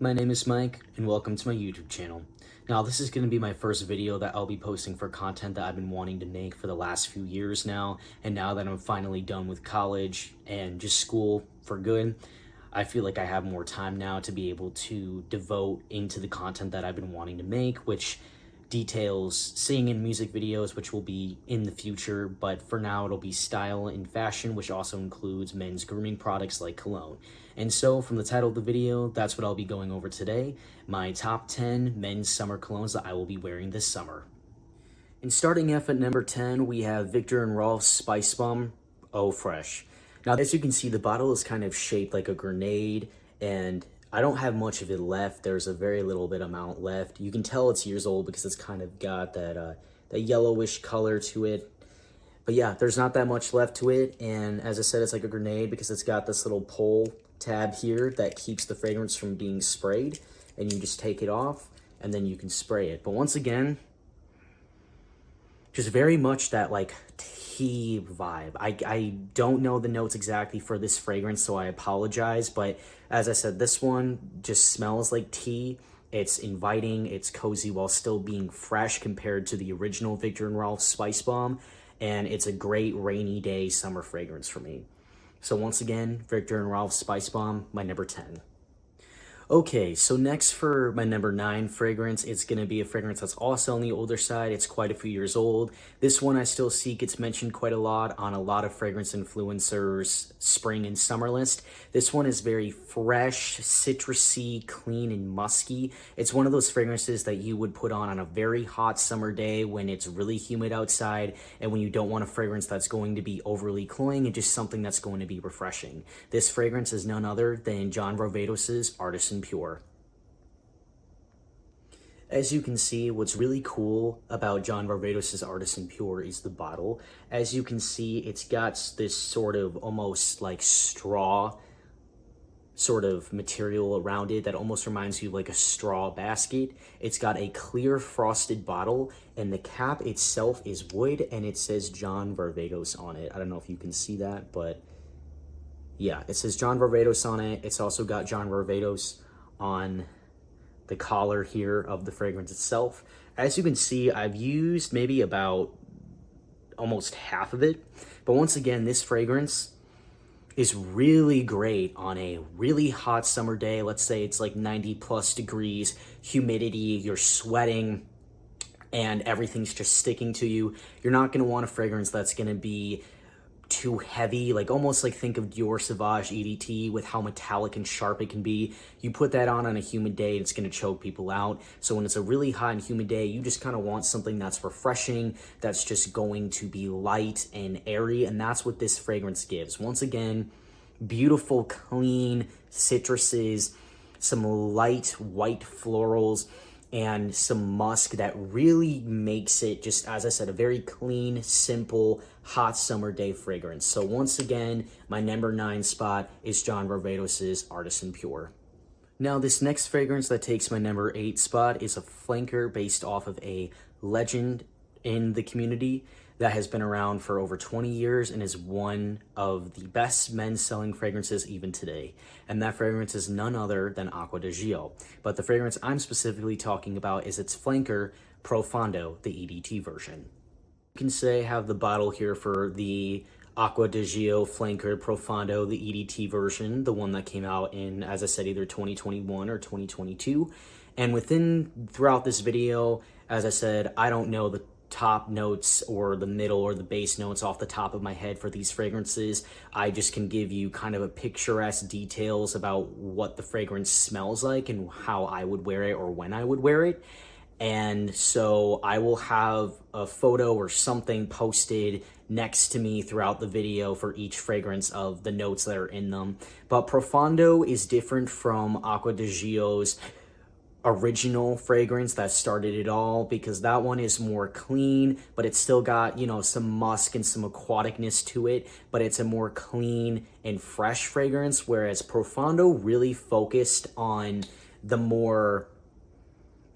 My name is Mike, and welcome to my YouTube channel. Now, this is going to be my first video that I'll be posting for content that I've been wanting to make for the last few years now, and now that I'm finally done with college and just school for good, I feel like I have more time now to be able to devote into the content that I've been wanting to make, which details singing and music videos, which will be in the future, but for now it'll be style and fashion, which also includes men's grooming products like cologne. And so from the title of the video, that's what I'll be going over today, my top 10 men's summer colognes that I will be wearing this summer. And starting off at number 10, we have Viktor and Rolf's Spice Bomb Eau Fresh. Now, as you can see, the bottle is kind of shaped like a grenade, and I don't have much of it left. There's a very little bit amount left. You can tell it's years old because it's kind of got that yellowish color to it. But yeah, there's not that much left to it. And as I said, it's like a grenade because it's got this little pull tab here that keeps the fragrance from being sprayed. And you just take it off and then you can spray it. But once again, just very much that like tea vibe. I don't know the notes exactly for this fragrance, so I apologize. But as I said, this one just smells like tea. It's inviting, it's cozy while still being fresh compared to the original Viktor and Rolf Spice Bomb. And it's a great rainy day summer fragrance for me. So once again, Viktor and Rolf Spice Bomb, my number 10. Okay, so next for my number 9 fragrance, it's going to be a fragrance that's also on the older side. It's quite a few years old. This one I still see gets mentioned quite a lot on a lot of fragrance influencers' spring and summer list. This one is very fresh, citrusy, clean, and musky. It's one of those fragrances that you would put on a very hot summer day when it's really humid outside and when you don't want a fragrance that's going to be overly cloying and just something that's going to be refreshing. This fragrance is none other than John Varvatos' Artisan Pure. As you can see, what's really cool about John Varvatos' Artisan Pure is the bottle. As you can see, it's got this sort of almost like straw sort of material around it that almost reminds you of like a straw basket. It's got a clear frosted bottle, and the cap itself is wood, and it says John Varvatos on it. I don't know if you can see that, but yeah, it says John Varvatos on it. It's also got John Varvatos on the collar here of the fragrance itself. As you can see, I've used maybe about almost half of it. But once again, this fragrance is really great on a really hot summer day. Let's say it's like 90 plus degrees, humidity, you're sweating, and everything's just sticking to you. You're not gonna want a fragrance that's gonna be too heavy, like almost like think of Dior Sauvage EDT with how metallic and sharp it can be. You put that on a humid day, it's going to choke people out. So when it's a really hot and humid day, you just kind of want something that's refreshing, that's just going to be light and airy, and that's what this fragrance gives. Once again, beautiful, clean citruses, some light white florals, and some musk that really makes it just, as I said, a very clean, simple, hot summer day fragrance. So once again, my number 9 spot is John Varvatos' Artisan Pure. Now, this next fragrance that takes my number 8 spot is a flanker based off of a legend in the community that has been around for over 20 years and is one of the best men's selling fragrances even today. And that fragrance is none other than Acqua di Gio. But the fragrance I'm specifically talking about is its flanker, Profondo, the EDT version. You can say I have the bottle here for the Acqua di Gio flanker Profondo, the EDT version, the one that came out in, as I said, either 2021 or 2022. And throughout this video, as I said, I don't know the top notes or the middle or the base notes off the top of my head for these fragrances. I just can give you kind of a picturesque details about what the fragrance smells like and how I would wear it or when I would wear it. And so I will have a photo or something posted next to me throughout the video for each fragrance of the notes that are in them. But Profondo is different from Acqua di Gio's original fragrance that started it all, because that one is more clean, but it's still got, you know, some musk and some aquaticness to it, but it's a more clean and fresh fragrance, whereas Profondo really focused on the more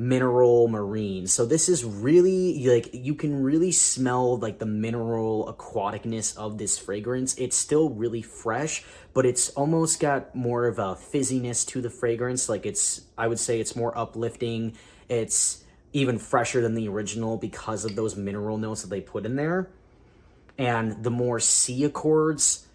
mineral marine. So this is really like, you can really smell like the mineral aquaticness of this fragrance. It's still really fresh, but it's almost got more of a fizziness to the fragrance. Like I would say it's more uplifting. It's even fresher than the original because of those mineral notes that they put in there. And the more C accords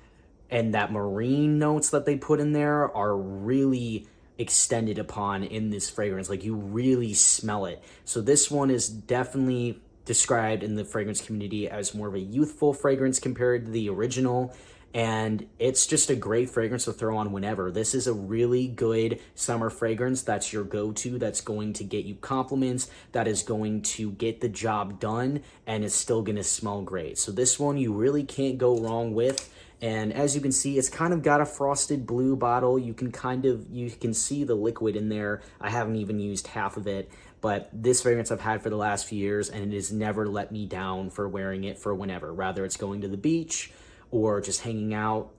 and that marine notes that they put in there are really extended upon in this fragrance. Like, you really smell it. So this one is definitely described in the fragrance community as more of a youthful fragrance compared to the original, and it's just a great fragrance to throw on whenever. This is a really good summer fragrance that's your go-to, that's going to get you compliments, that is going to get the job done, and is still going to smell great. So this one you really can't go wrong with. And as you can see, it's kind of got a frosted blue bottle. You can see the liquid in there. I haven't even used half of it, but this fragrance I've had for the last few years, and it has never let me down for wearing it for whenever. Rather it's going to the beach or just hanging out,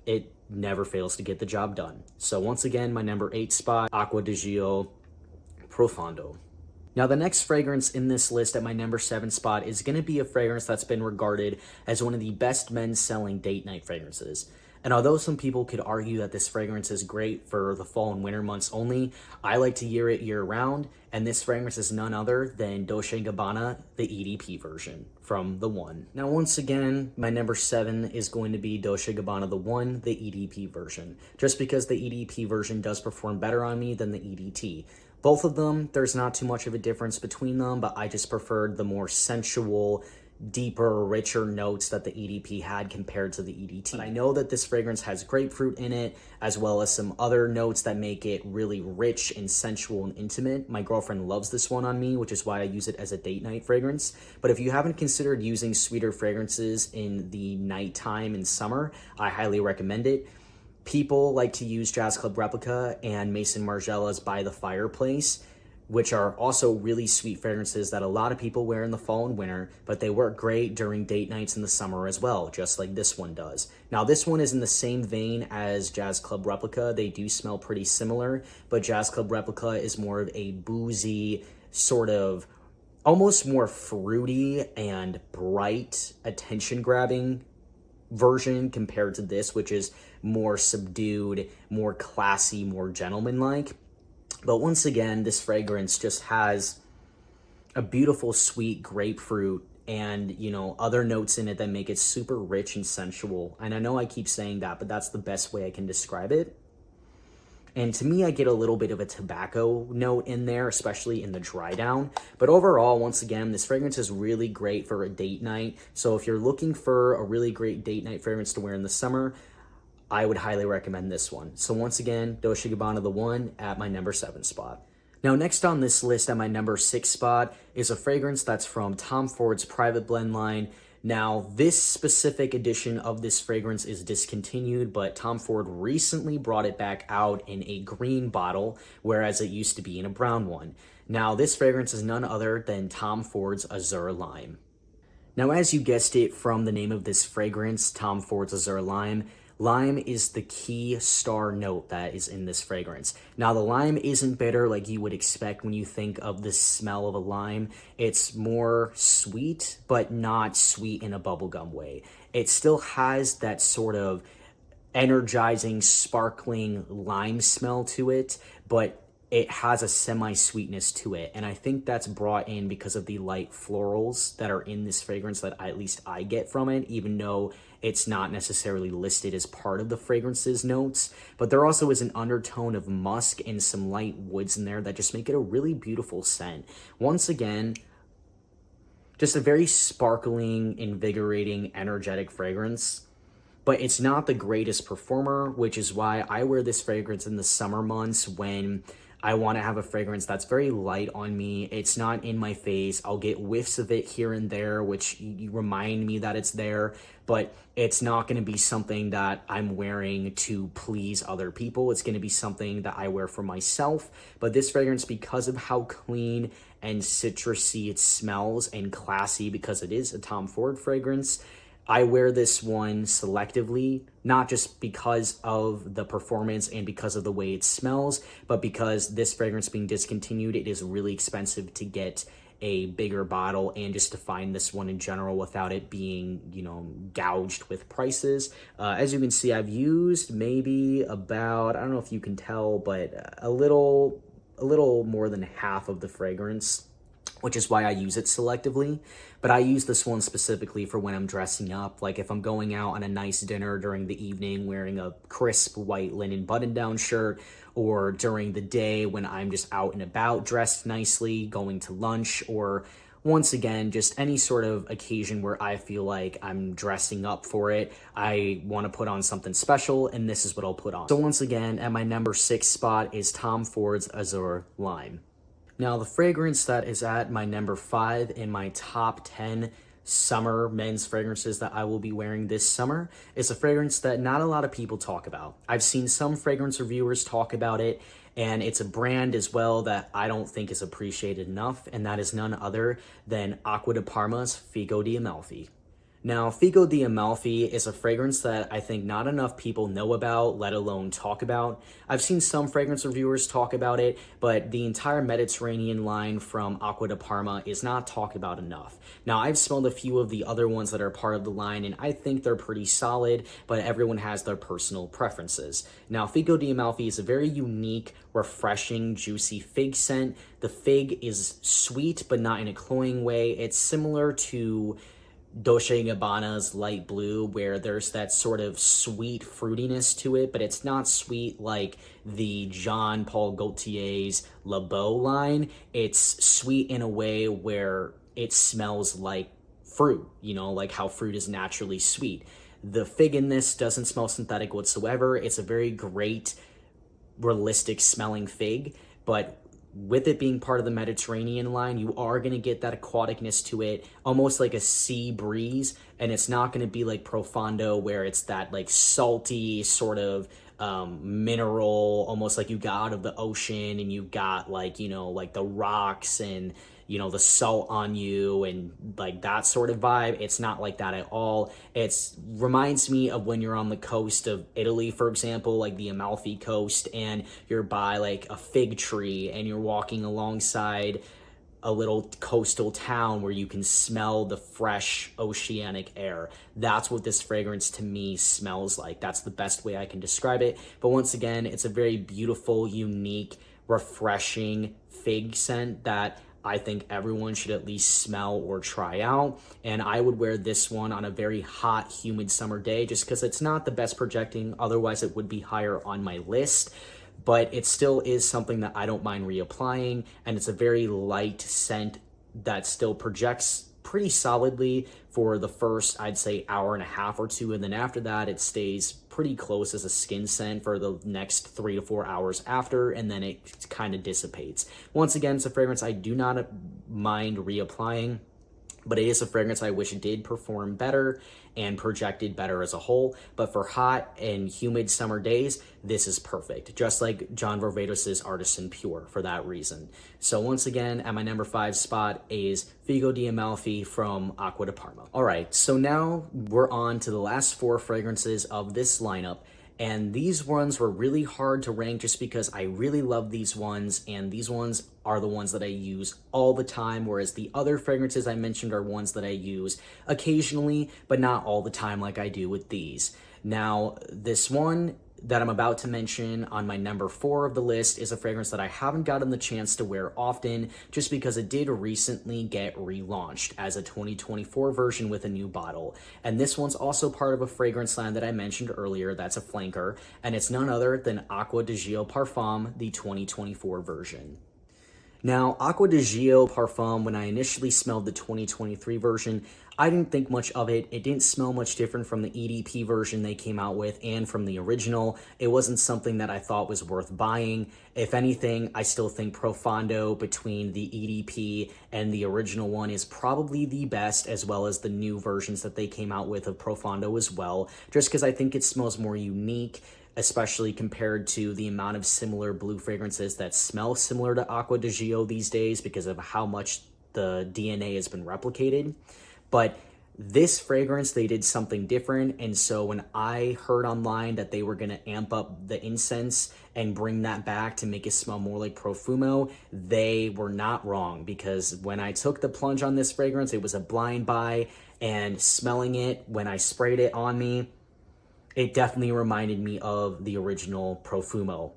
it never fails to get the job done. So once again, my number 8 spot, Acqua di Gio Profondo. Now, the next fragrance in this list at my number 7 spot is going to be a fragrance that's been regarded as one of the best men's selling date night fragrances. And although some people could argue that this fragrance is great for the fall and winter months only, I like to wear it year round, and this fragrance is none other than Dolce & Gabbana, the EDP version from The One. Now, once again, my number 7 is going to be Dolce & Gabbana The One, the EDP version, just because the EDP version does perform better on me than the EDT. Both of them, there's not too much of a difference between them, but I just preferred the more sensual, deeper, richer notes that the EDP had compared to the EDT. But I know that this fragrance has grapefruit in it, as well as some other notes that make it really rich and sensual and intimate. My girlfriend loves this one on me, which is why I use it as a date night fragrance. But if you haven't considered using sweeter fragrances in the nighttime in summer, I highly recommend it. People like to use Jazz Club Replica and Maison Margiela's By the Fireplace, which are also really sweet fragrances that a lot of people wear in the fall and winter, but they work great during date nights in the summer as well, just like this one does. Now, this one is in the same vein as Jazz Club Replica. They do smell pretty similar, but Jazz Club Replica is more of a boozy, sort of almost more fruity and bright, attention-grabbing version compared to this, which is more subdued, more classy, more gentlemanlike. But once again, this fragrance just has a beautiful sweet grapefruit and, you know, other notes in it that make it super rich and sensual. And I know I keep saying that, but that's the best way I can describe it. And to me, I get a little bit of a tobacco note in there, especially in the dry down. But overall, once again, this fragrance is really great for a date night. So if you're looking for a really great date night fragrance to wear in the summer, I would highly recommend this one. So once again, Dolce & Gabbana The One at my number 7 spot. Now, next on this list at my number 6 spot is a fragrance that's from Tom Ford's Private Blend line. Now, this specific edition of this fragrance is discontinued, but Tom Ford recently brought it back out in a green bottle, whereas it used to be in a brown one. Now, this fragrance is none other than Tom Ford's Azure Lime. Now, as you guessed it from the name of this fragrance, Tom Ford's Azure Lime, lime is the key star note that is in this fragrance. Now, the lime isn't bitter like you would expect when you think of the smell of a lime. It's more sweet, but not sweet in a bubblegum way. It still has that sort of energizing, sparkling lime smell to it, but it has a semi-sweetness to it. And I think that's brought in because of the light florals that are in this fragrance that at least I get from it, even though it's not necessarily listed as part of the fragrance's notes. But there also is an undertone of musk and some light woods in there that just make it a really beautiful scent. Once again, just a very sparkling, invigorating, energetic fragrance. But it's not the greatest performer, which is why I wear this fragrance in the summer months when I want to have a fragrance that's very light on me. It's not in my face. I'll get whiffs of it here and there, which remind me that it's there, but it's not going to be something that I'm wearing to please other people. It's going to be something that I wear for myself. But this fragrance, because of how clean and citrusy it smells and classy, because it is a Tom Ford fragrance, I wear this one selectively, not just because of the performance and because of the way it smells, but because this fragrance being discontinued, it is really expensive to get a bigger bottle and just to find this one in general without it being, gouged with prices. As you can see, I've used maybe about, I don't know if you can tell, but a little more than half of the fragrance, which is why I use it selectively. But I use this one specifically for when I'm dressing up. Like if I'm going out on a nice dinner during the evening wearing a crisp white linen button-down shirt, or during the day when I'm just out and about dressed nicely, going to lunch, or once again, just any sort of occasion where I feel like I'm dressing up for it. I want to put on something special, and this is what I'll put on. So once again, at my number 6 spot is Tom Ford's Azure Lime. Now, the fragrance that is at my number 5 in my top 10 summer men's fragrances that I will be wearing this summer is a fragrance that not a lot of people talk about. I've seen some fragrance reviewers talk about it, and it's a brand as well that I don't think is appreciated enough, and that is none other than Acqua di Parma's Figo di Amalfi. Now, Figo di Amalfi is a fragrance that I think not enough people know about, let alone talk about. I've seen some fragrance reviewers talk about it, but the entire Mediterranean line from Acqua di Parma is not talked about enough. Now, I've smelled a few of the other ones that are part of the line, and I think they're pretty solid, but everyone has their personal preferences. Now, Figo di Amalfi is a very unique, refreshing, juicy fig scent. The fig is sweet, but not in a cloying way. It's similar to Dolce & Gabbana's Light Blue, where there's that sort of sweet fruitiness to it, but it's not sweet like the Jean Paul Gaultier's Le Beau line. It's sweet in a way where it smells like fruit, like how fruit is naturally sweet. The fig in this doesn't smell synthetic whatsoever. It's a very great, realistic smelling fig, but with it being part of the Mediterranean line, you are going to get that aquaticness to it, almost like a sea breeze, and it's not going to be like Profondo where it's that like salty sort of mineral, almost like you got out of the ocean and you got like, like the rocks and the salt on you and like that sort of vibe. It's not like that at all. It reminds me of when you're on the coast of Italy, for example, like the Amalfi Coast, and you're by like a fig tree and you're walking alongside a little coastal town where you can smell the fresh oceanic air. That's what this fragrance to me smells like. That's the best way I can describe it. But once again, it's a very beautiful, unique, refreshing fig scent that I think everyone should at least smell or try out. And I would wear this one on a very hot, humid summer day just because it's not the best projecting. Otherwise, it would be higher on my list. But it still is something that I don't mind reapplying. And it's a very light scent that still projects pretty solidly for the first, I'd say, hour and a half or two. And then after that, it stays pretty close as a skin scent for the next 3 to 4 hours after, and then it kind of dissipates. Once again, it's a fragrance I do not mind reapplying, but it is a fragrance I wish it did perform better and projected better as a whole. But for hot and humid summer days, this is perfect, just like John Varvatos' Artisan Pure for that reason. So once again, at my number 5 spot is Figo di Amalfi from Acqua di Parma. All right, so now we're on to the last 4 fragrances of this lineup. And these ones were really hard to rank just because I really love these ones, and these ones are the ones that I use all the time, whereas the other fragrances I mentioned are ones that I use occasionally, but not all the time like I do with these. Now, this one that I'm about to mention on my number 4 of the list is a fragrance that I haven't gotten the chance to wear often just because it did recently get relaunched as a 2024 version with a new bottle. And this one's also part of a fragrance line that I mentioned earlier that's a flanker, and it's none other than Acqua di Gio Parfum, the 2024 version. Now, Acqua di Gio Parfum, when I initially smelled the 2023 version, I didn't think much of it. It didn't smell much different from the EDP version they came out with and from the original. It wasn't something that I thought was worth buying. If anything, I still think Profondo between the EDP and the original one is probably the best, as well as the new versions that they came out with of Profondo as well, just because I think it smells more unique, especially compared to the amount of similar blue fragrances that smell similar to Acqua di Gio these days because of how much the DNA has been replicated. But This fragrance, they did something different. And so when I heard online that they were going to amp up the incense and bring that back to make it smell more like Profumo, they were not wrong, because when I took the plunge on this fragrance, it was a blind buy, and smelling it when I sprayed it on me, it definitely reminded me of the original Profumo.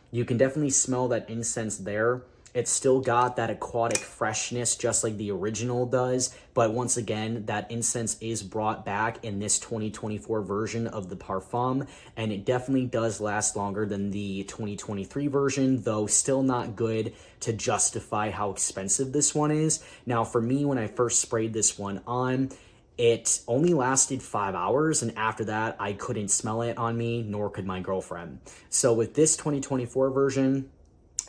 You can definitely smell that incense there. It's still got that aquatic freshness just like the original does, but once again, that incense is brought back in this 2024 version of the Parfum, and it definitely does last longer than the 2023 version, though still not good to justify how expensive this one is. Now, for me, when I first sprayed this one on, it only lasted 5 hours, and after that, I couldn't smell it on me, nor could my girlfriend. So with this 2024 version,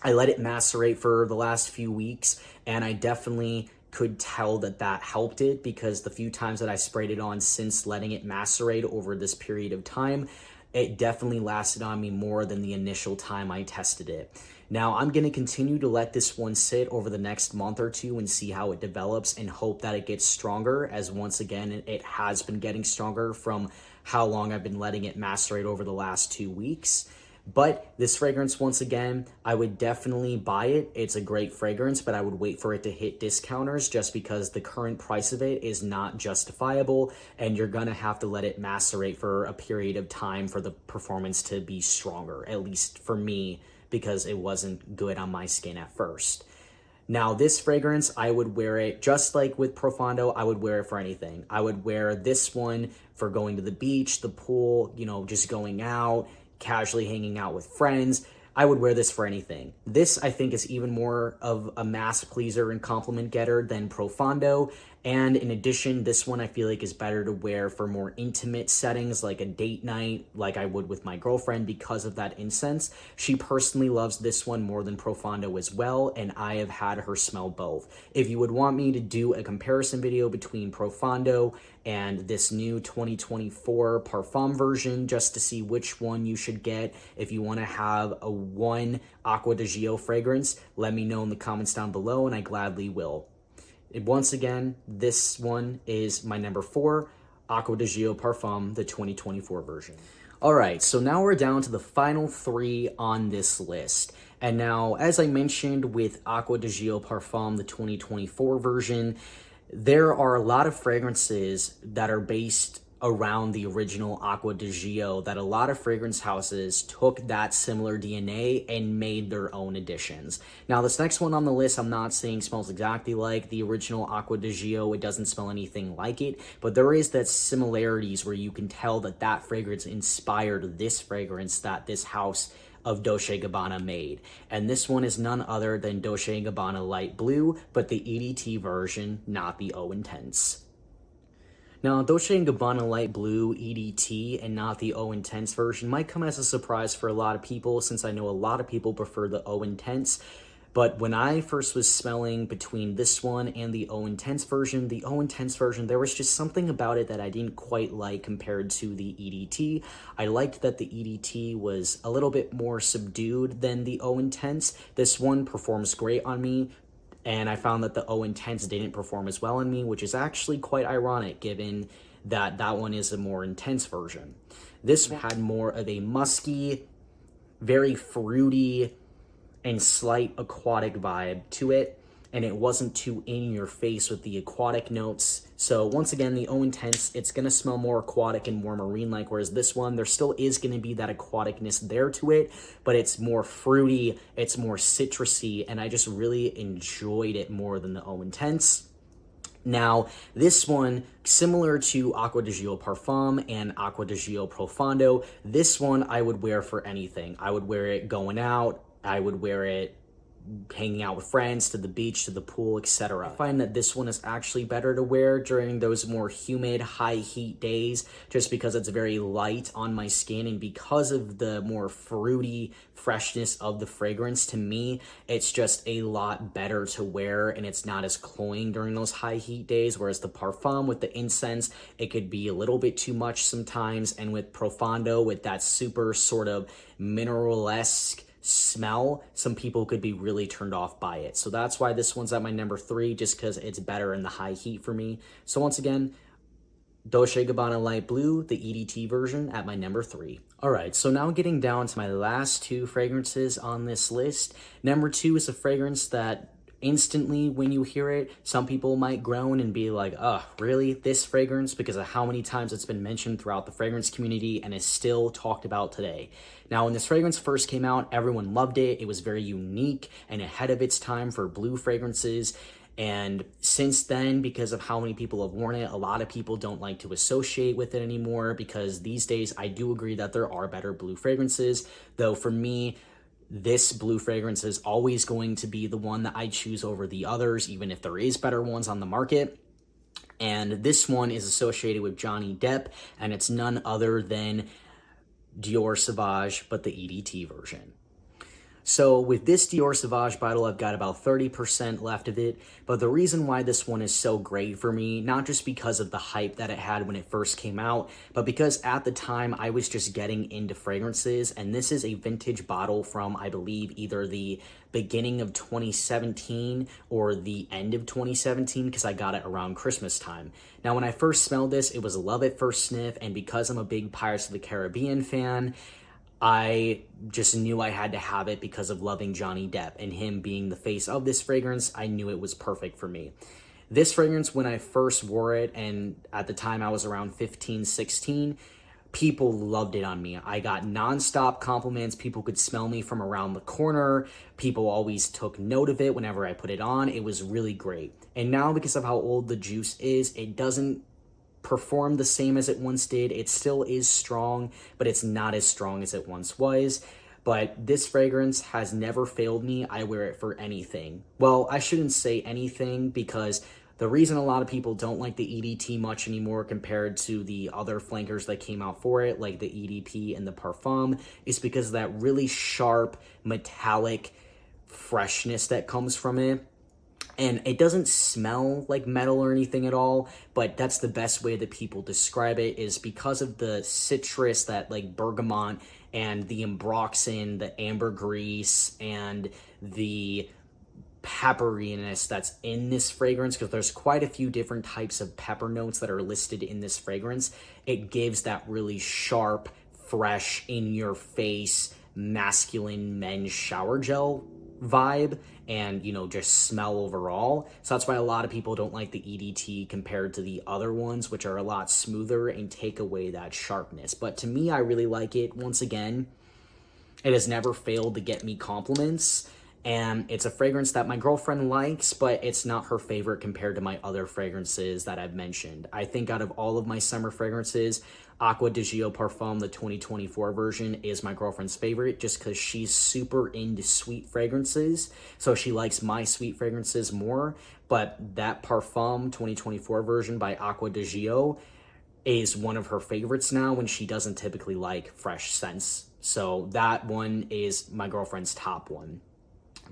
I let it macerate for the last few weeks, and I definitely could tell that that helped it, because the few times that I sprayed it on since letting it macerate over this period of time, it definitely lasted on me more than the initial time I tested it. Now, I'm going to continue to let this one sit over the next month or two and see how it develops, and hope that it gets stronger, as once again, it has been getting stronger from how long I've been letting it macerate over the last 2 weeks. But this fragrance, once again, I would definitely buy it. It's a great fragrance, but I would wait for it to hit discounters, just because the current price of it is not justifiable, and you're gonna have to let it macerate for a period of time for the performance to be stronger, at least for me, because it wasn't good on my skin at first. Now, this fragrance, I would wear it just like with Profondo. I would wear it for anything. I would wear this one for going to the beach, the pool, just going out, casually hanging out with friends. I would wear this for anything. This, I think, is even more of a mass pleaser and compliment getter than Profondo. And in addition, this one I feel like is better to wear for more intimate settings, like a date night, like I would with my girlfriend, because of that incense. She personally loves this one more than Profondo as well, and I have had her smell both. If you would want me to do a comparison video between Profondo and this new 2024 Parfum version, just to see which one you should get if you want to have a one Acqua di Gio fragrance, let me know in the comments down below, and I gladly will. Once again, this one is my number 4, Acqua di Gio Parfum, the 2024 version. All right, so now we're down to the final 3 on this list. And now, as I mentioned with Acqua di Gio Parfum, the 2024 version, there are a lot of fragrances that are based around the original Acqua di Gio, that a lot of fragrance houses took that similar DNA and made their own additions. Now, this next one on the list, I'm not saying smells exactly like the original Acqua di Gio. It doesn't smell anything like it, but there is that similarities where you can tell that that fragrance inspired this fragrance that this house of Dolce & Gabbana made. And this one is none other than Dolce & Gabbana Light Blue, but the EDT version, not the Eau Intense. Now, Dolce & Gabbana Light Blue EDT and not the Eau Intense version might come as a surprise for a lot of people, since I know a lot of people prefer the Eau Intense. But when I first was smelling between this one and the Eau Intense version, there was just something about it that I didn't quite like compared to the EDT. I liked that the EDT was a little bit more subdued than the Eau Intense. This one performs great on me, and I found that the Eau Intense didn't perform as well on me, which is actually quite ironic given that that one is a more intense version. This one had more of a musky, very fruity, and slight aquatic vibe to it, and it wasn't too in your face with the aquatic notes. So once again, the Eau Intense, it's gonna smell more aquatic and more marine-like, whereas this one, there still is gonna be that aquaticness there to it, but it's more fruity, it's more citrusy, and I just really enjoyed it more than the Eau Intense. Now, this one, similar to Acqua di Gio Parfum and Acqua di Gio Profondo, this one I would wear for anything. I would wear it going out, I would wear it hanging out with friends, to the beach, to the pool, etc. I find that this one is actually better to wear during those more humid, high heat days, just because it's very light on my skin, and because of the more fruity freshness of the fragrance, to me, it's just a lot better to wear, and it's not as cloying during those high heat days, whereas the Parfum with the incense, it could be a little bit too much sometimes, and with Profondo, with that super sort of mineral-esque smell, some people could be really turned off by it. So that's why this one's at my number 3, just because it's better in the high heat for me. So once again, Dolce & Gabbana Light Blue, the EDT version, at my number 3. All right, so now getting down to my last 2 fragrances on this list. Number 2 is a fragrance that instantly, when you hear it, some people might groan and be like, really, this fragrance? Because of how many times it's been mentioned throughout the fragrance community and is still talked about today. Now, when this fragrance first came out, everyone loved it. It was very unique and ahead of its time for blue fragrances. And since then, because of how many people have worn it, a lot of people don't like to associate with it anymore, because these days I do agree that there are better blue fragrances. Though for me, this blue fragrance is always going to be the one that I choose over the others, even if there is better ones on the market. And this one is associated with Johnny Depp, and it's none other than Dior Sauvage, but the EDT version. So with this Dior Sauvage bottle, I've got about 30% left of it, but the reason why this one is so great for me, not just because of the hype that it had when it first came out, but because at the time I was just getting into fragrances, and this is a vintage bottle from, I believe, either the beginning of 2017 or the end of 2017, because I got it around Christmas time. Now, when I first smelled this, it was a love at first sniff, and because I'm a big Pirates of the Caribbean fan, I just knew I had to have it because of loving Johnny Depp, and him being the face of this fragrance, I knew it was perfect for me. This fragrance, when I first wore it, and at the time I was around 15, 16, people loved it on me. I got nonstop compliments. People could smell me from around the corner. People always took note of it whenever I put it on. It was really great. And now, because of how old the juice is, it doesn't perform the same as it once did. It still is strong, but it's not as strong as it once was. But this fragrance has never failed me. I wear it for anything. Well, I shouldn't say anything, because the reason a lot of people don't like the EDT much anymore compared to the other flankers that came out for it, like the EDP and the Parfum, is because of that really sharp, metallic freshness that comes from it. And it doesn't smell like metal or anything at all, but that's the best way that people describe it, is because of the citrus, that like bergamot and the ambroxan, the ambergris, and the pepperiness that's in this fragrance, because there's quite a few different types of pepper notes that are listed in this fragrance. It gives that really sharp, fresh, in your face, masculine men's shower gel vibe, and just smell overall. So that's why a lot of people don't like the EDT compared to the other ones, which are a lot smoother and take away that sharpness. But to me, I really like it. Once again, it has never failed to get me compliments, and it's a fragrance that my girlfriend likes, but it's not her favorite compared to my other fragrances that I've mentioned. I think out of all of my summer fragrances, Acqua di Gio Parfum, the 2024 version, is my girlfriend's favorite, just because she's super into sweet fragrances, so she likes my sweet fragrances more. But that Parfum 2024 version by Acqua di Gio is one of her favorites now, when she doesn't typically like fresh scents. So that one is my girlfriend's top one.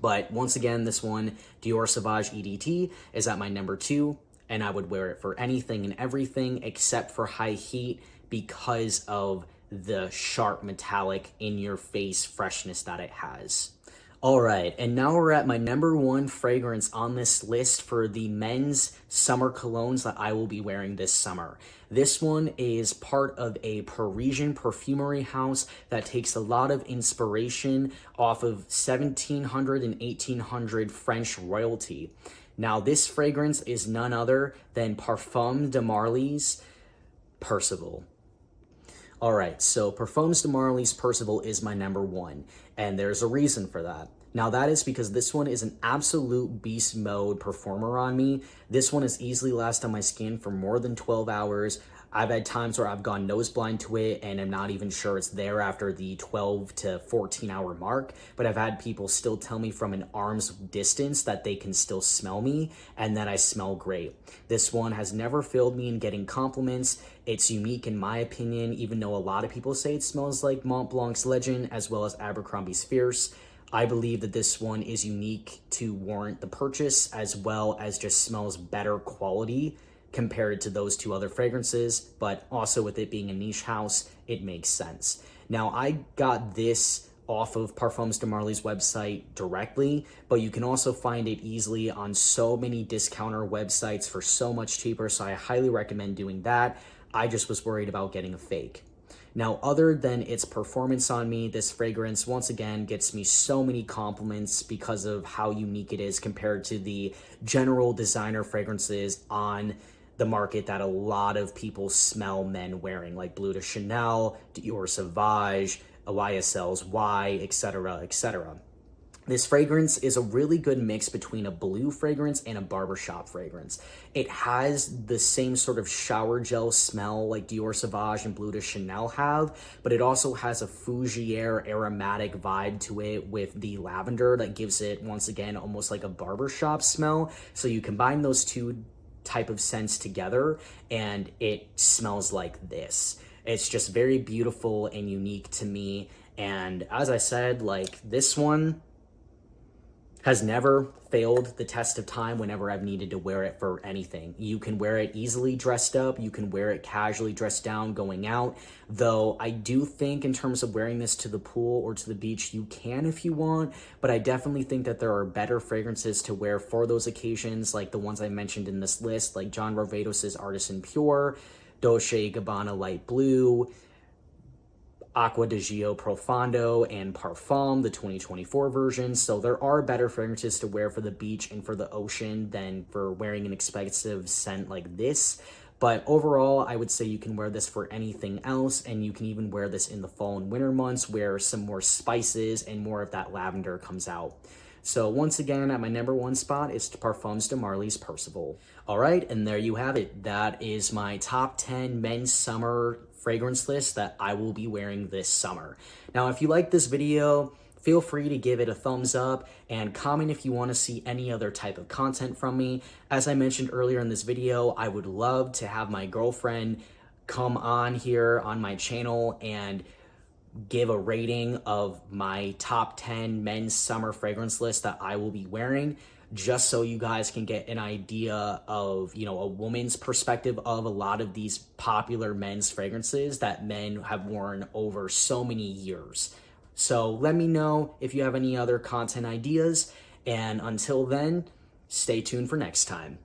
But once again, this one, Dior Sauvage EDT, is at my number 2, and I would wear it for anything and everything except for high heat, because of the sharp, metallic, in-your-face freshness that it has. All right, and now we're at my number 1 fragrance on this list for the men's summer colognes that I will be wearing this summer. This one is part of a Parisian perfumery house that takes a lot of inspiration off of 1700 and 1800 French royalty. Now, this fragrance is none other than Parfums de Marly's Percival. All right, so Parfums de Marly's Percival is my number 1, and there's a reason for that. Now, that is because this one is an absolute beast mode performer on me. This one has easily lasted on my skin for more than 12 hours. I've had times where I've gone nose blind to it and I'm not even sure it's there after the 12 to 14 hour mark, but I've had people still tell me from an arm's distance that they can still smell me and that I smell great. This one has never failed me in getting compliments. It's unique in my opinion, even though a lot of people say it smells like Mont Blanc's Legend as well as Abercrombie's Fierce. I believe that this one is unique to warrant the purchase, as well as just smells better quality compared to those 2 other fragrances, but also with it being a niche house, it makes sense. Now, I got this off of Parfums de Marly's website directly, but you can also find it easily on so many discounter websites for so much cheaper, so I highly recommend doing that. I just was worried about getting a fake. Now, other than its performance on me, this fragrance once again gets me so many compliments because of how unique it is compared to the general designer fragrances on the market that a lot of people smell men wearing, like Bleu de Chanel, Dior Sauvage, YSL's Y, etc., etc. This fragrance is a really good mix between a blue fragrance and a barbershop fragrance. It has the same sort of shower gel smell like Dior Sauvage and Bleu de Chanel have, but it also has a fougere aromatic vibe to it with the lavender that gives it, once again, almost like a barbershop smell. So you combine those two type of scents together and it smells like this. It's just very beautiful and unique to me. And as I said, like, this one has never failed the test of time whenever I've needed to wear it for anything. You can wear it easily dressed up, you can wear it casually dressed down going out, though I do think in terms of wearing this to the pool or to the beach, you can if you want, but I definitely think that there are better fragrances to wear for those occasions, like the ones I mentioned in this list, like John Varvatos' Artisan Pure, Dolce & Gabbana Light Blue, Acqua di Gio Profondo, and Parfum, the 2024 version. So there are better fragrances to wear for the beach and for the ocean than for wearing an expensive scent like this. But overall, I would say you can wear this for anything else, and you can even wear this in the fall and winter months where some more spices and more of that lavender comes out. So once again, at my number one spot is Parfums de Marly's Percival. All right, and there you have it. That is my top 10 men's summer fragrance list that I will be wearing this summer. Now, if you like this video, feel free to give it a thumbs up and comment if you want to see any other type of content from me. As I mentioned earlier in this video, I would love to have my girlfriend come on here on my channel and give a rating of my top 10 men's summer fragrance list that I will be wearing, just so you guys can get an idea of, you know, a woman's perspective of a lot of these popular men's fragrances that men have worn over so many years. So let me know if you have any other content ideas, and until then, stay tuned for next time.